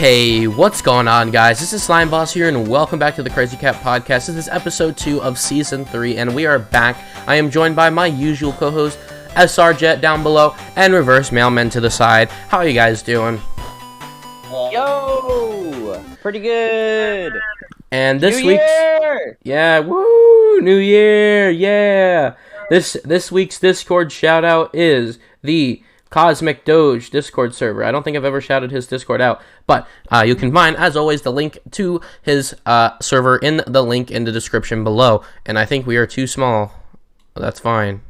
Hey, what's going on, guys? This is Slime Boss here, and welcome back to the Crazy Cat Podcast. This is episode 2 of season 3, and we are back. I am joined by my usual co-host, SR Jet down below, and Reverse Mailman to the side. How are you guys doing? Yo, pretty good. And this New week's year! New Year, yeah. This week's Discord shout out is the Cosmic Doge Discord server. I don't think I've ever shouted his Discord out, but you can find, as always, the link to his server in the link in the description below. And I think we are too small. That's fine.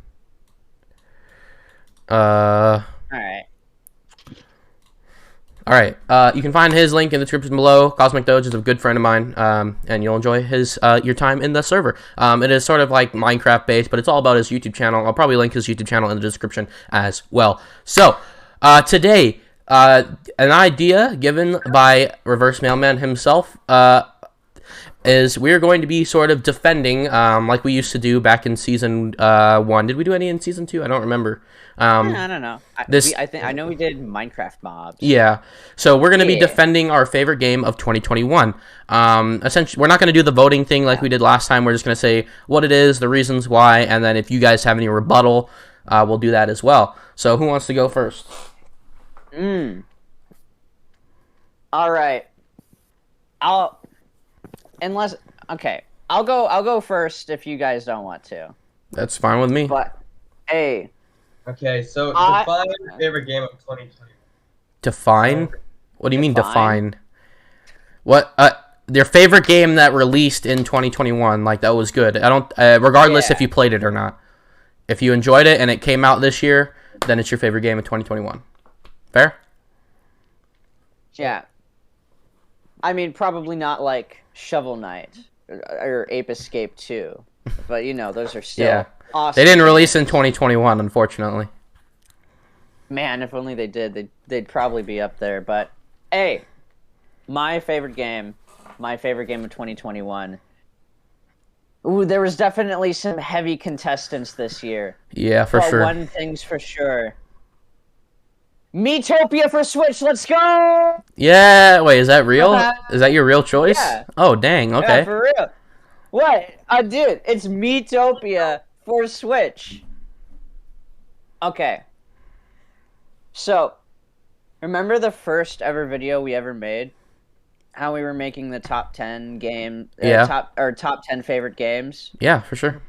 Alright, you can find his link in the description below. Cosmic Doge is a good friend of mine, and you'll enjoy your time in the server. It is sort of like Minecraft based, but it's all about his YouTube channel. I'll probably link his YouTube channel in the description as well. So, today, an idea given by Reverse Mailman himself, is we're going to be sort of defending, like we used to do back in season 1. Did we do any in season 2? I don't remember. I don't know. I know we did Minecraft mobs. Yeah. So we're going to be defending our favorite game of 2021. Essentially, we're not going to do the voting thing like we did last time. We're just going to say what it is, the reasons why, and then if you guys have any rebuttal, we'll do that as well. So who wants to go first? All right. I'll go first if you guys don't want to. That's fine with me. But hey. Okay, so define your favorite game of 2020. Define? What do you mean define? What your favorite game that released in 2021, like that was good. I don't regardless if you played it or not. If you enjoyed it and it came out this year, then it's your favorite game of 2021. Fair? Yeah. I mean, probably not like Shovel Knight or Ape Escape 2. But you know, those are still awesome. They didn't release in 2021, unfortunately. Man, if only they did, they'd probably be up there. But hey, my favorite game of 2021. Ooh, there was definitely some heavy contestants this year. Yeah, for sure. One thing's for sure. Miitopia for Switch, let's go! Yeah, wait, is that real? Is that your real choice? Yeah. Oh, dang, okay. Yeah, for real. What? Dude, it's Miitopia for Switch. Okay. So, remember the first ever video we ever made? How we were making the top 10 top 10 favorite games? Yeah, for sure.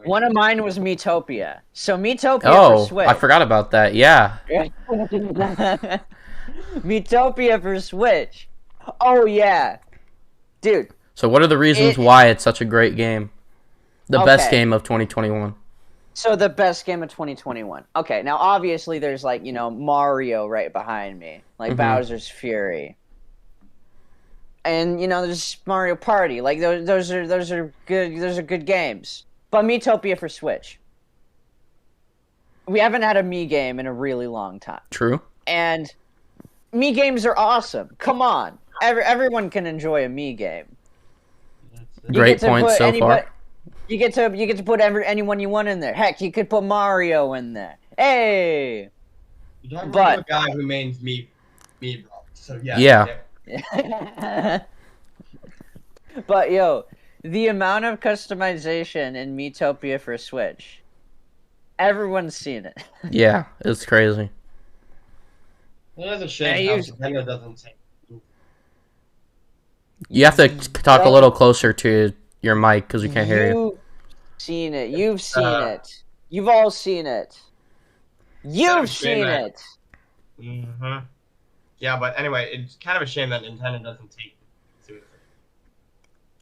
One of mine was Miitopia. So Miitopia for Switch. I forgot about that. Yeah. Miitopia for Switch. Oh yeah. Dude. So what are the reasons why it's such a great game? The best game of 2021. So the best game of 2021. Okay, now obviously there's like, you know, Mario right behind me. Like Bowser's Fury. And you know, there's Mario Party. Like those are good games. But Miitopia for Switch. We haven't had a Mii game in a really long time. True. And Mii games are awesome. Come on. Everyone can enjoy a Mii game. Great point so far. You get to put anyone you want in there. Heck, you could put Mario in there. Hey. You don't have a guy who mains Mii bro. So yeah. Yeah. But yo, the amount of customization in Miitopia for Switch. Everyone's seen it. Yeah, it's crazy. It is a shame how Nintendo doesn't take. You have to talk a little closer to your mic because we can't hear you. You've seen it. You've seen it. You've all seen it. You've seen it. Yeah, but anyway, it's kind of a shame that Nintendo doesn't take it seriously.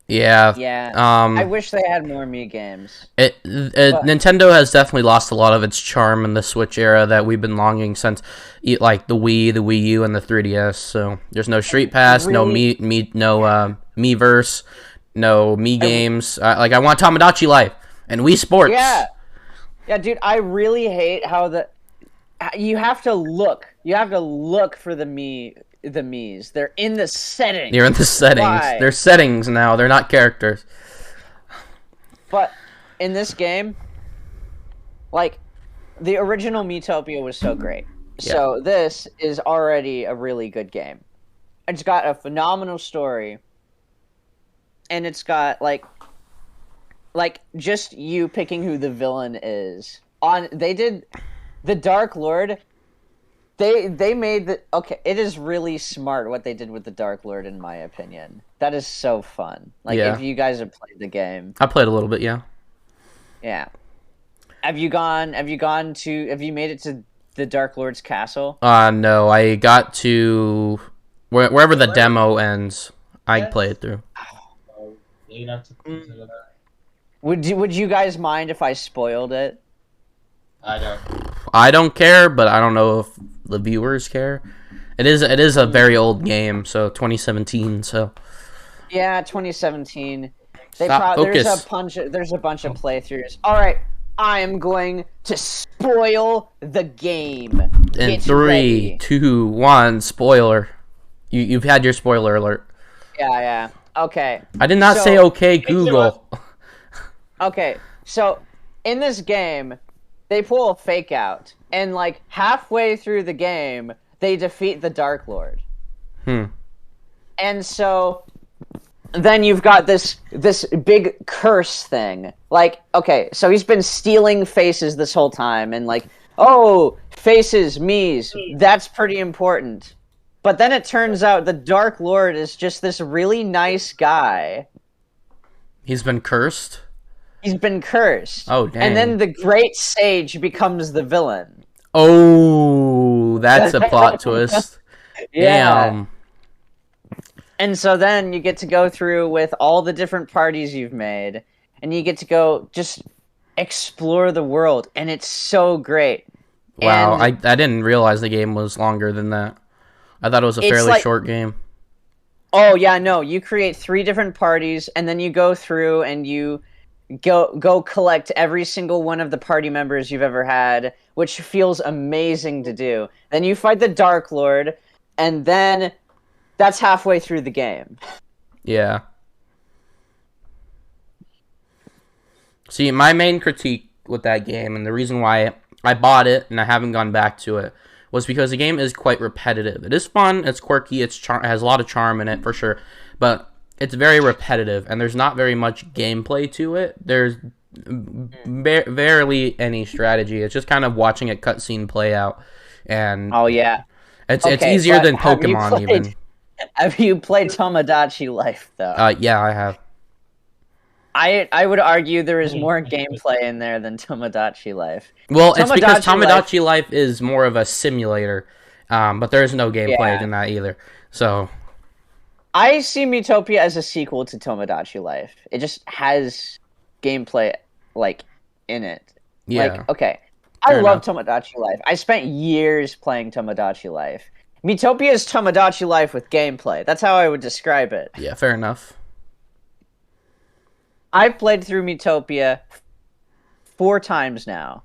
Yeah. Yeah. I wish they had more Mii games. Nintendo has definitely lost a lot of its charm in the Switch era that we've been longing since, like the Wii, the Wii U, and the 3DS. So there's no Street Pass, no Miiverse, no Mii games. Like I want Tomodachi Life and Wii Sports. Yeah. Yeah, dude. I really hate how you have to look. You have to look for the Miis. They're in the settings. They're in the settings. Why? They're settings now. They're not characters. But in this game, like, the original Miitopia was so great. Yeah. So this is already a really good game. It's got a phenomenal story, and it's got like just you picking who the villain is. They did the Dark Lord. They made the okay. It is really smart what they did with the Dark Lord, in my opinion. That is so fun. Like if you guys have played the game, I played a little bit. Yeah. Yeah. Have you made it to the Dark Lord's castle? No, I got to wherever the demo ends. I played through. Would you guys mind if I spoiled it? I don't care, but I don't know if the viewers care. It is a very old game, so 2017. So yeah, 2017. There's a bunch of playthroughs. All right, I am going to spoil the game. In 3, 2, 1, spoiler. You've had your spoiler alert. Yeah. Okay. I did not say okay, Google. Okay, so in this game, they pull a fake out, and like halfway through the game, they defeat the Dark Lord. And so then you've got this big curse thing. Like, okay, so he's been stealing faces this whole time, and like, oh, faces, me's, that's pretty important. But then it turns out the Dark Lord is just this really nice guy. He's been cursed? He's been cursed. Oh, dang. And then the Great Sage becomes the villain. Oh, that's a plot twist. Yeah. Damn. And so then you get to go through with all the different parties you've made, and you get to go just explore the world, and it's so great. Wow, And I didn't realize the game was longer than that. I thought it was a fairly short game. Oh, yeah, no, you create 3 different parties, and then you go through and you go collect every single one of the party members you've ever had, which feels amazing to do. Then you fight the Dark Lord, and then that's halfway through the game. Yeah. See, my main critique with that game, and the reason why I bought it and I haven't gone back to it, was because the game is quite repetitive. It is fun, it's quirky, it has a lot of charm in it, for sure, but it's very repetitive, and there's not very much gameplay to it. There's barely any strategy. It's just kind of watching a cutscene play out, and oh yeah, it's easier than Pokemon even. Have you played Tomodachi Life though? Yeah, I have. I would argue there is more gameplay in there than Tomodachi Life. Well, it's because Tomodachi Life is more of a simulator, but there is no gameplay in that either. So I see Miitopia as a sequel to Tomodachi Life. It just has gameplay, like, in it. Yeah. Like, okay. I love Tomodachi Life. I spent years playing Tomodachi Life. Miitopia is Tomodachi Life with gameplay. That's how I would describe it. Yeah, fair enough. I've played through Miitopia 4 times now.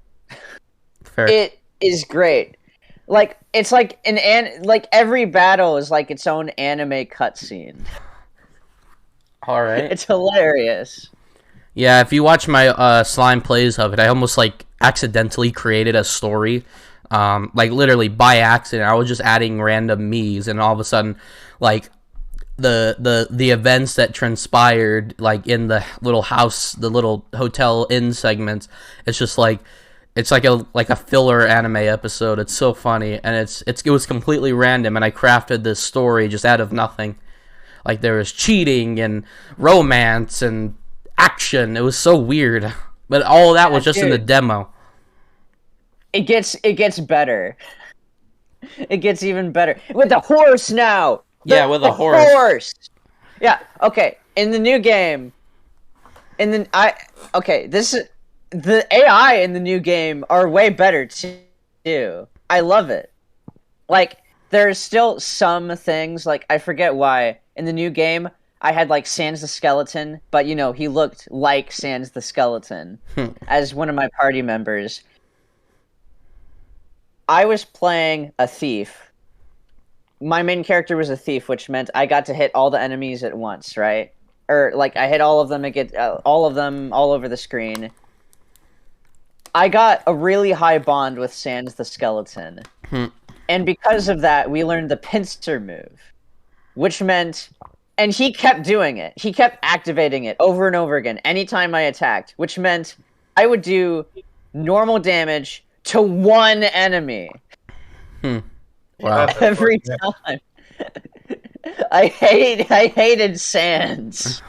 Fair. It is great. Like, it's like like every battle is like its own anime cutscene. All right. It's hilarious. Yeah, if you watch my slime plays of it, I almost like accidentally created a story, like literally by accident. I was just adding random me's, and all of a sudden, like the events that transpired, like in the little house, the little hotel inn segments, it's just like. It's like a filler anime episode. It's so funny, and it was completely random, and I crafted this story just out of nothing. Like there was cheating and romance and action. It was so weird, but all of that was just in the demo. It gets better. It gets even better with the horse now. With a horse. Yeah. Okay. In the new game, the AI in the new game are way better too. I love it. Like, there's still some things, like, I forget why. In the new game, I had, like, Sans the Skeleton, but, you know, he looked like Sans the Skeleton as one of my party members. I was playing a thief. My main character was a thief, which meant I got to hit all the enemies at once, right? Or, like, I hit all of them, all over the screen. I got a really high bond with Sans the Skeleton. And because of that, we learned the pincer move, which meant, and he kept doing it. He kept activating it over and over again anytime I attacked, which meant I would do normal damage to one enemy. Wow. Every time. I hated Sans.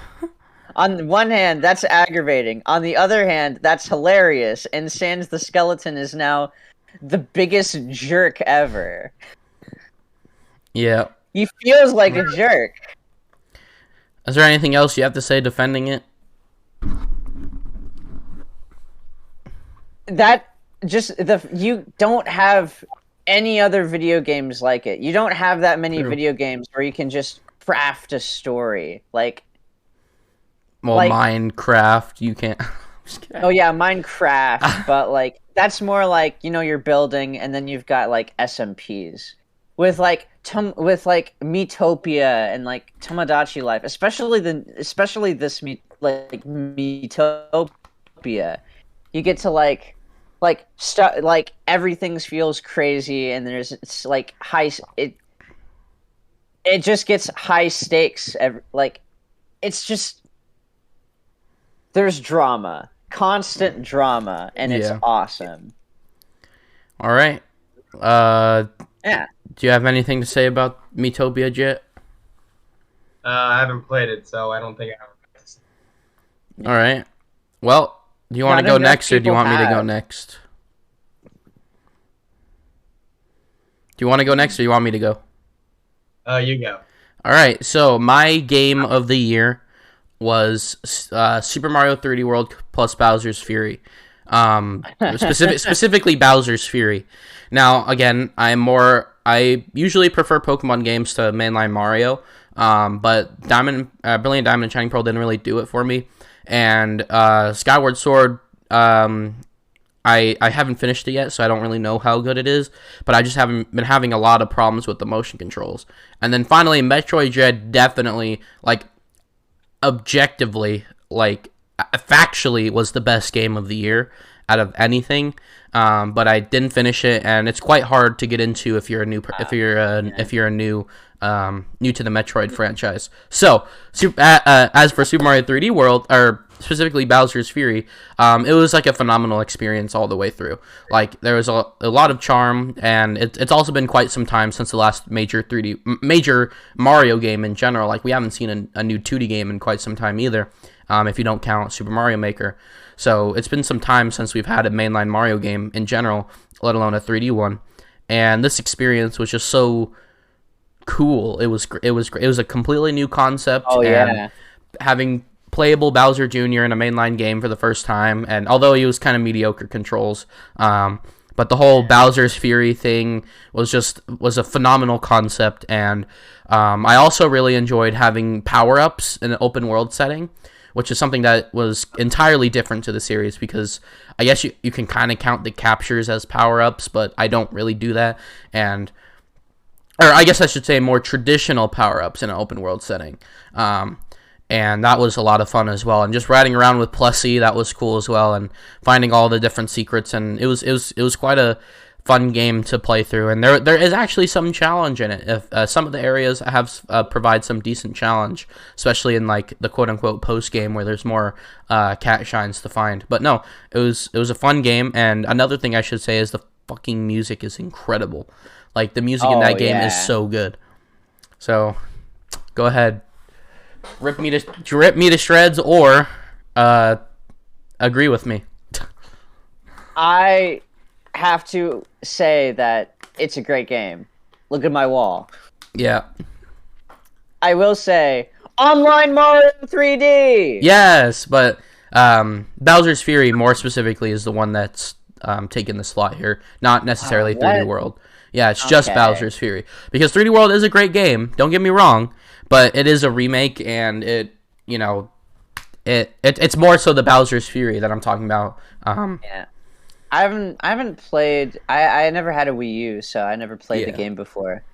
On one hand, that's aggravating. On the other hand, that's hilarious. And Sans the skeleton is now the biggest jerk ever. Yeah. He feels like a jerk. Is there anything else you have to say defending it? That just you don't have any other video games like it. You don't have that many video games where you can just craft a story. Minecraft, you can't. Oh yeah, Minecraft, but that's more you're building and then you've got SMPs with Miitopia and Tomodachi Life, especially this Miitopia. You get to everything feels crazy and it's high. It just gets high stakes. It's just. There's drama, constant drama, and it's awesome. All right. Yeah. Do you have anything to say about Miitopia, Jet? I haven't played it, so I don't think I have. All right. Well, do you want to go next, or do you want me to go next? Do you want to go next, or do you want me to go? You go. All right. So my game of the year was Super Mario 3D World plus Bowser's Fury. Specifically Bowser's Fury. Now, again, I usually prefer Pokemon games to mainline Mario, but Brilliant Diamond and Shining Pearl didn't really do it for me. And Skyward Sword, I haven't finished it yet, so I don't really know how good it is, but I just haven't been having a lot of problems with the motion controls. And then finally, Metroid Dread definitely, objectively, factually was the best game of the year out of anything, but I didn't finish it, and it's quite hard to get into if you're a new new to the Metroid franchise. So as for Super Mario 3D World, or specifically Bowser's Fury, it was a phenomenal experience all the way through. There was a lot of charm, and it's also been quite some time since the last major Mario game in general. We haven't seen a new 2D game in quite some time either, if you don't count Super Mario Maker. So it's been some time since we've had a mainline Mario game in general, let alone a 3D one. And this experience was just so cool. It was a completely new concept. Oh yeah. And having playable Bowser Jr. in a mainline game for the first time, and although he was kind of mediocre controls, but the whole Bowser's Fury thing was a phenomenal concept. And I also really enjoyed having power-ups in an open world setting, which is something that was entirely different to the series, because I guess you can kind of count the captures as power-ups, but I don't really do that. Or I guess I should say more traditional power-ups in an open world setting. And that was a lot of fun as well. And just riding around with Plessy, that was cool as well, and finding all the different secrets. And it was quite a fun game to play through. And there is actually some challenge in it. If some of the areas have provide some decent challenge, especially in the quote unquote post game where there's more cat shines to find. But no, it was a fun game. And another thing I should say is the fucking music is incredible. The music in that game is so good. So go ahead. Rip me to shreds, or agree with me. I have to say that it's a great game. Look at my wall. Yeah. I will say, Online Mario 3D! Yes, but Bowser's Fury, more specifically, is the one that's taking the slot here, not necessarily 3D World. Yeah, it's just Bowser's Fury. Because 3D World is a great game, don't get me wrong, but it is a remake, and it's more so the Bowser's Fury that I'm talking about. Yeah. I haven't played. I never had a Wii U, so I never played the game before.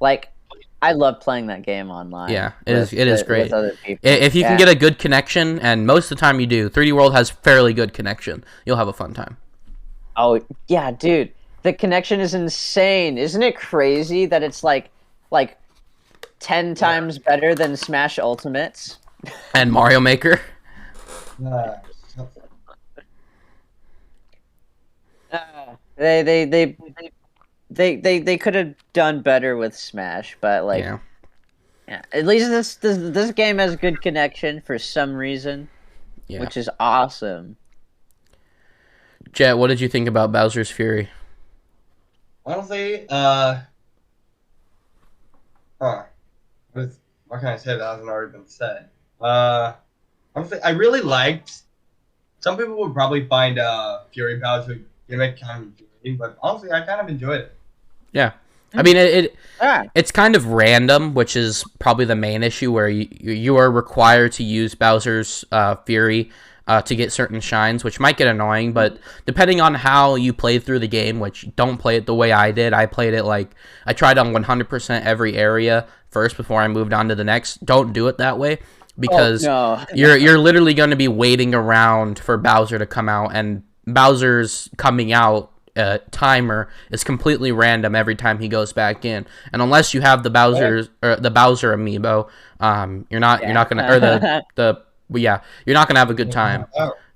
I love playing that game online. Yeah, it is great. With other people. If you can get a good connection, and most of the time you do, 3D World has fairly good connection, you'll have a fun time. Oh yeah, dude, the connection is insane. Isn't it crazy that it's 10 times better than Smash Ultimates. And Mario Maker. Uh, They could have done better with Smash, but like, yeah. At least this game has good connection for some reason, which is awesome. Jet, what did you think about Bowser's Fury? Honestly, what can I say that hasn't already been said? Honestly, I really liked. Some people would probably find Fury Bowser gimmick kind of infuriating, but honestly, I kind of enjoyed it. Yeah, I mean it's kind of random, which is probably the main issue where you are required to use Bowser's Fury to get certain shines, which might get annoying, but depending on how you play through the game, which don't play it the way I did. I played it like I tried on 100% every area first before I moved on to the next. Don't do it that way because you're literally going to be waiting around for Bowser to come out, and Bowser's coming out timer is completely random every time he goes back in, and unless you have the Bowser amiibo, you're not gonna you're not gonna have a good time.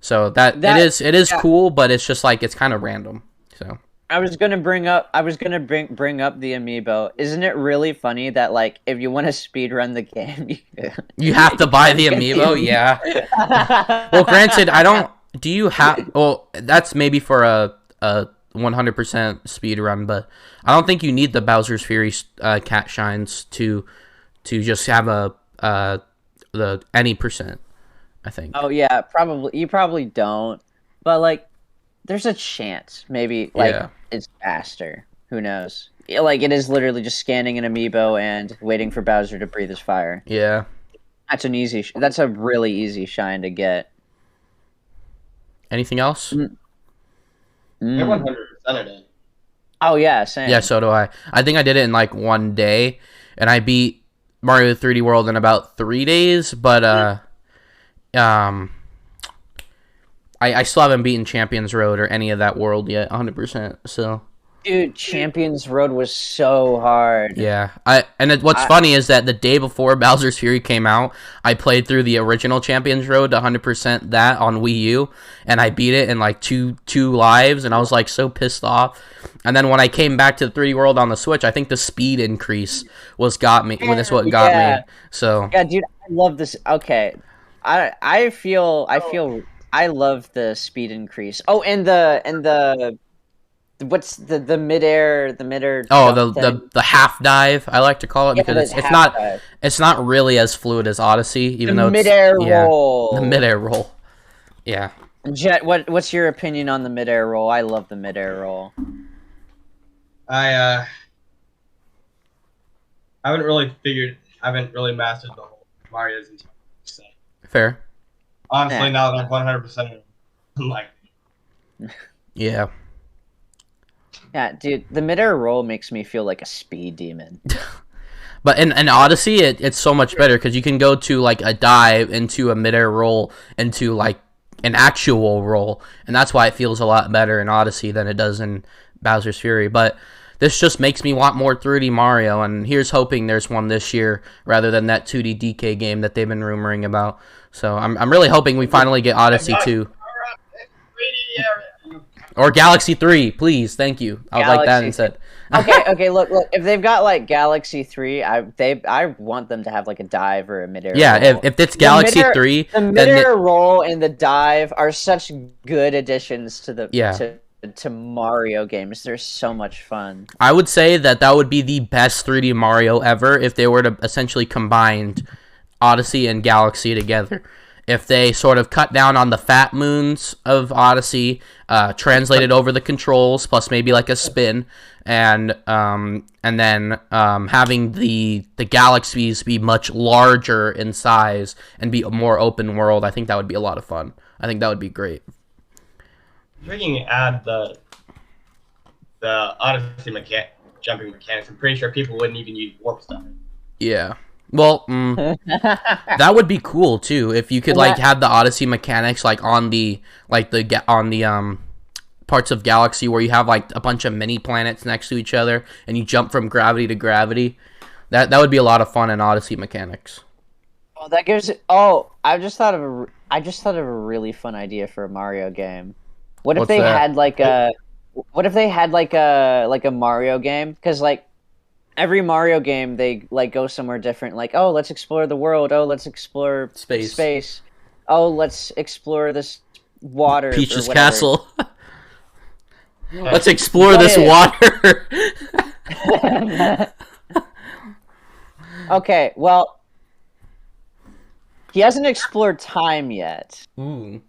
So that it is cool, but it's just like it's kind of random. So I was gonna bring up the amiibo. Isn't it really funny that like if you want to speed run the game, you have to buy the amiibo? Yeah. Well, granted, I don't. Do you have? Well, that's maybe for a 100% speed run, but I don't think you need the Bowser's Fury cat shines to just have the any percent. I think. Oh yeah, probably you probably don't, but like there's a chance maybe like it's faster. Who knows? Like it is literally just scanning an amiibo and waiting for Bowser to breathe his fire. Yeah, that's an easy. That's a really easy shine to get. Anything else? I 100% it. Oh yeah, same. Yeah, so do I. I think I did it in like one day, and I beat Mario 3D World in about 3 days. But I still haven't beaten Champions Road or any of that world yet, 100%. So. Dude, Champions Road was so hard. Yeah, what's funny is that the day before Bowser's Fury came out, I played through the original Champions Road 100% that on Wii U, and I beat it in like two lives, and I was like so pissed off. And then when I came back to the 3D World on the Switch, I think the speed increase what got me. So yeah, dude, I love this. Okay, I love the speed increase. Oh, and the. What's the midair? Oh, the half dive. I like to call it because it's not really as fluid as Odyssey, even though it's midair roll. The midair roll. Yeah. Jet, what's your opinion on the midair roll? I love the midair roll. I haven't really mastered the whole Mario's entire set. Fair. Honestly, now that I'm 100%, I'm like. Yeah. Yeah, dude, the midair roll makes me feel like a speed demon. But in Odyssey, it's so much better because you can go to like a dive into a midair roll into like an actual roll, and that's why it feels a lot better in Odyssey than it does in Bowser's Fury. But this just makes me want more 3D Mario, and here's hoping there's one this year rather than that 2D DK game that they've been rumoring about. So I'm really hoping we finally get Odyssey 2. Or Galaxy 3, please. Thank you. I would like that instead. okay. Look. If they've got like Galaxy 3, I want them to have like a dive or a midair. Yeah, roll. if it's Galaxy 3, the midair roll and the dive are such good additions to the to Mario games. They're so much fun. I would say that would be the best 3D Mario ever if they were to essentially combine Odyssey and Galaxy together. If they sort of cut down on the fat moons of Odyssey, translated over the controls, plus maybe like a spin, and then having the galaxies be much larger in size and be a more open world, I think that would be a lot of fun. I think that would be great. If we can add the Odyssey jumping mechanics, I'm pretty sure people wouldn't even use warp stuff. Yeah. Well, that would be cool too if you could like have the Odyssey mechanics like on the parts of Galaxy where you have like a bunch of mini planets next to each other and you jump from gravity to gravity. That would be a lot of fun in Odyssey mechanics. Oh, that gives it. Oh, I just thought of a really fun idea for a Mario game. What if What's they that? had like a? What if they had like a Mario game? Because like every Mario game, they like go somewhere different. Like, oh, let's explore the world. Oh, let's explore space. Oh, let's explore this water. Peach's or Castle. Let's explore this water. Okay, well, he hasn't explored time yet. Ooh.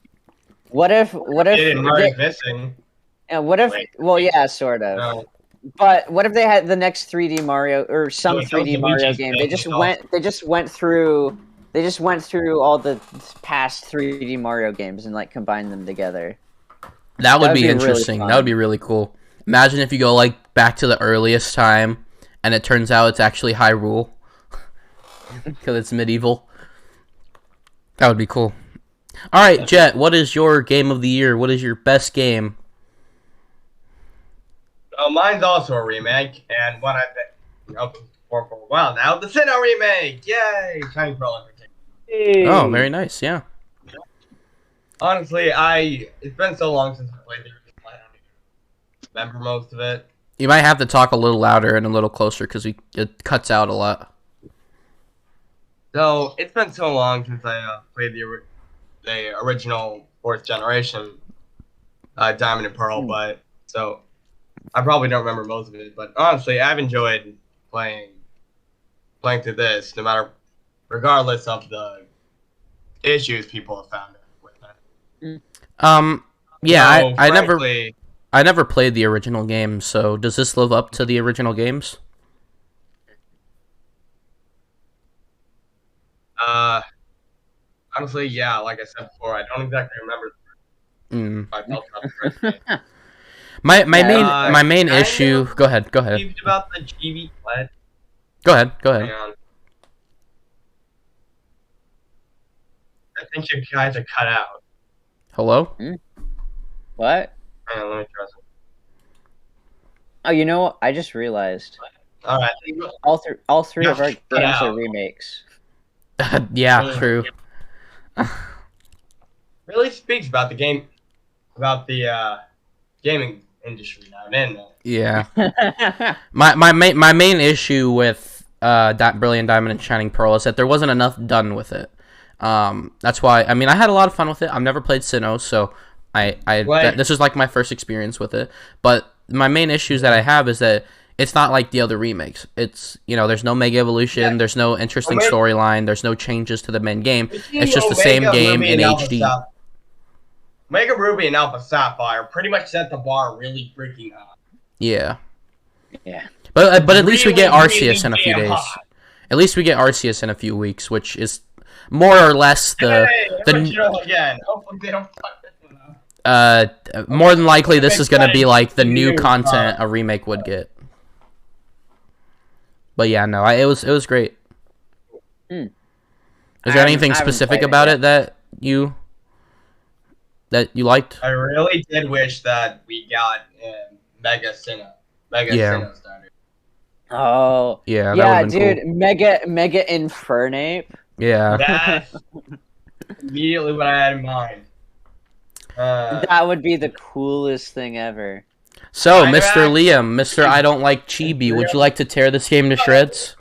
What if Mario's missing. what if Wait. well, yeah, sort of. No. But what if they had the next 3D Mario or some No, 3D don't Mario Luigi's game? thing, They just went through all the past 3D Mario games and like combined them together. That would be really interesting. fun. That would be really cool. Imagine if you go like back to the earliest time, and it turns out it's actually Hyrule because it's medieval. That would be cool. All right, Jet. What is your game of the year? What is your best game? Oh, mine's also a remake, and one I've been hoping for a while now. The Sinnoh remake! Yay! Shining Pearl in particular. Oh, very nice. Yeah. Honestly, it's been so long since I played the original, I don't even remember most of it. You might have to talk a little louder and a little closer because it cuts out a lot. So, it's been so long since I played the original 4th generation Diamond and Pearl, but so I probably don't remember most of it. But honestly, I've enjoyed playing through this, regardless of the issues people have found with it. Yeah, So, I never played the original game. So does this live up to the original games? Honestly, yeah. Like I said before, I don't exactly remember. I felt about the first game. My main issue. Go ahead. Confused about the GB. What? Go ahead. Hang on. I think you guys are cut out. Hello. What? Hang on, let me try something. Oh, you know what? I just realized All right. all three of our Cut games out. are remakes. Yeah, true. Really speaks about the game, about the gaming industry now. And Yeah. My main issue with that Brilliant Diamond and Shining Pearl is that there wasn't enough done with it. That's why. I mean, I had a lot of fun with it. I've never played Sinnoh, so this is like my first experience with it. But my main issues that I have is that it's not like the other remakes. It's, there's no Mega Evolution, there's no interesting storyline, there's no changes to the main game. It's just the same game in HD. Mega Ruby and Alpha Sapphire pretty much set the bar really freaking high. Yeah. Yeah. But at least we get Arceus in a few really days. hot. At least we get Arceus in a few weeks, which is more or less the Original again. Hopefully they don't fuck this one up. more than likely this is gonna be like the new content a remake would get. But yeah, no, it was great. Is there anything specific about it that you liked? I really did wish that we got Mega Sinnoh starter. Oh. Yeah, that Yeah, would've been dude, Mega Infernape. Yeah. That's immediately what I had in mind. That would be the coolest thing ever. So, I Mr. know. Liam, Mr. I don't like chibi, would you like to tear this game to shreds?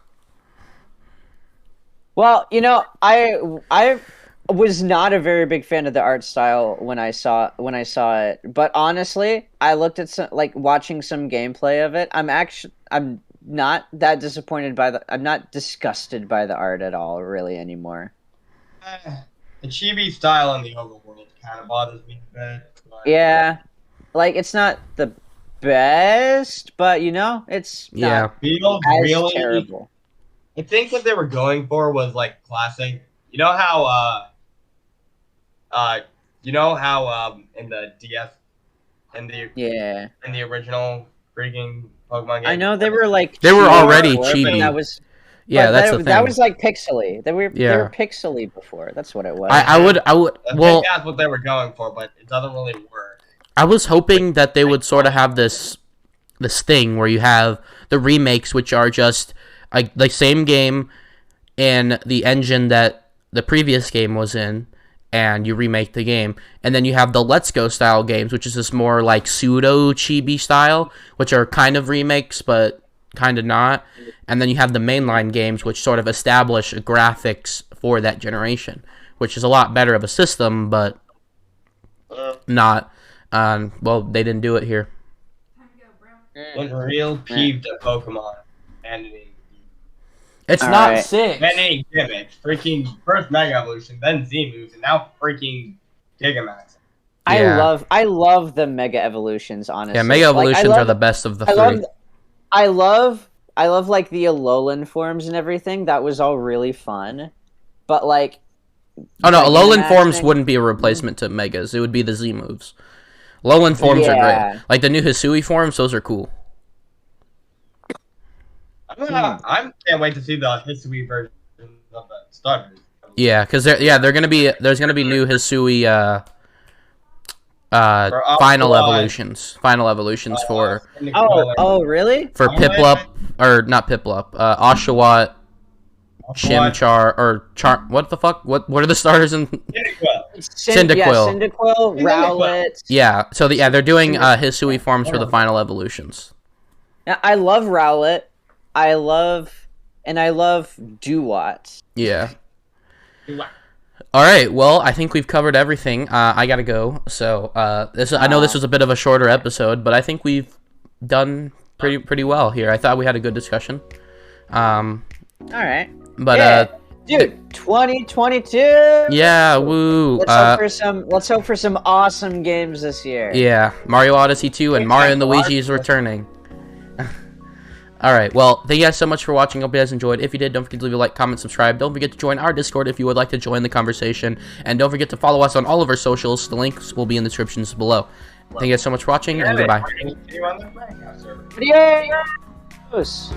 Well, I was not a very big fan of the art style when I saw it, but honestly, I looked at watching some gameplay of it. I'm not that disappointed I'm not disgusted by the art at all, really, anymore. The chibi style in the overworld kind of bothers me a bit. But Yeah, it's not the best, but it's not feels as really terrible. I think what they were going for was like classic. You know how in the DS in the original freaking Pokemon game. I know they were They were already before, but chibi. That was that's the thing. That was like pixely. They were Yeah. pixely before. That's what it was. I would I well, think that's what they were going for, but it doesn't really work. I was hoping that they would sort of have this thing where you have the remakes, which are just the same game in the engine that the previous game was in, and you remake the game. And then you have the Let's Go style games, which is this more like pseudo chibi style, which are kind of remakes but kind of not. And then you have the mainline games, which sort of establish graphics for that generation, which is a lot better of a system, but not. Well, they didn't do it here. One real peeved at Pokemon and It's All not right. sick. then a gimmick. Freaking first Mega Evolution, then Z moves, and now freaking Gigamax. Yeah. I love the Mega Evolutions, honestly. Yeah, Mega Evolutions are the best of the three. I love like the Alolan forms and everything. That was all really fun. But like Oh no, like, Alolan imagine- forms wouldn't be a replacement to Megas. It would be the Z moves. Alolan forms are Yeah. great. Like the new Hisui forms, those are cool. I can't wait to see the Hisui version of the starters. Yeah, because there's gonna be new Hisui final evolutions for Oh, really? Piplup, or not Piplup, Oshawott, Chimchar, or Char. What the fuck? What are the starters in? Cyndaquil. Yeah, Cyndaquil, Rowlet. Yeah, so they're doing Hisui forms for the final evolutions. Yeah, I love Rowlet. I love Duat. Yeah. All right. Well, I think we've covered everything. I gotta go. So I know this was a bit of a shorter episode, but I think we've done pretty well here. I thought we had a good discussion. All right. But dude, 2022. yeah, woo. Let's hope for some awesome games this year. Yeah, Mario Odyssey 2 and Mario and Luigi is returning. All right. Well, thank you guys so much for watching. Hope you guys enjoyed. If you did, don't forget to leave a like, comment, subscribe. Don't forget to join our Discord if you would like to join the conversation. And don't forget to follow us on all of our socials. The links will be in the descriptions below. Thank you guys so much for watching, and goodbye. Adios.